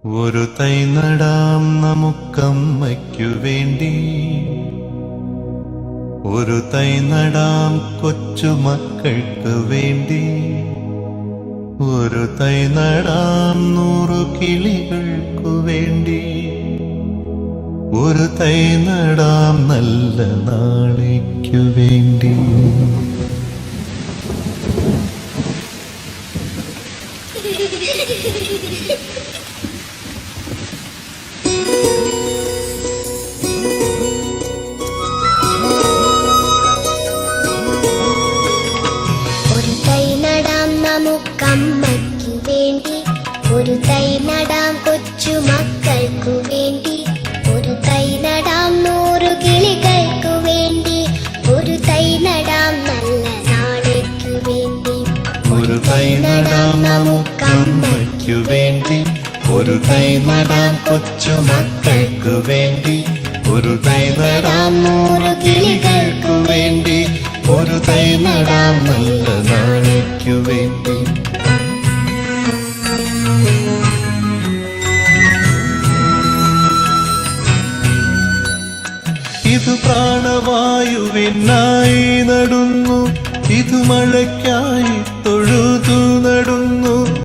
ഒരു തൈ നടാം നമുക്കമ്മയ്ക്കു വേണ്ടി, ഒരു തൈ നടാം കൊച്ചുമക്കൾക്ക് വേണ്ടി, ഒരു തൈ നടാം 100 കിളികൾക്കു വേണ്ടി, ഒരു തൈ നടാം നല്ല നാളേക്കു വേണ്ടി. ഒരു തൈ നടാം നമുക്കമ്മയ്ക്കു വേണ്ടി, ഒരു തൈ നടാം കൊച്ചുമക്കൾക്കു വേണ്ടി, ഒരു തൈ നടാം 100 കിളികൾക്കു വേണ്ടി, ഒരു തൈ നടാം നല്ല നാളേക്കു വേണ്ടി. ഒരു തൈ നടാം നമുക്കമ്മയ്ക്കു വേണ്ടി, ഒരു തൈ നടാം കൊച്ചുമക്കൾക്കു വേണ്ടി, ഒരു തൈ നടാം 100 കിളികൾക്കു വേണ്ടി, ഒരു തൈ നടാം നല്ല നാളേക്കു വേണ്ടി. ഇത് പ്രാണവായുവിനായി നടുന്നു, ഇത് മഴയ്ക്കായി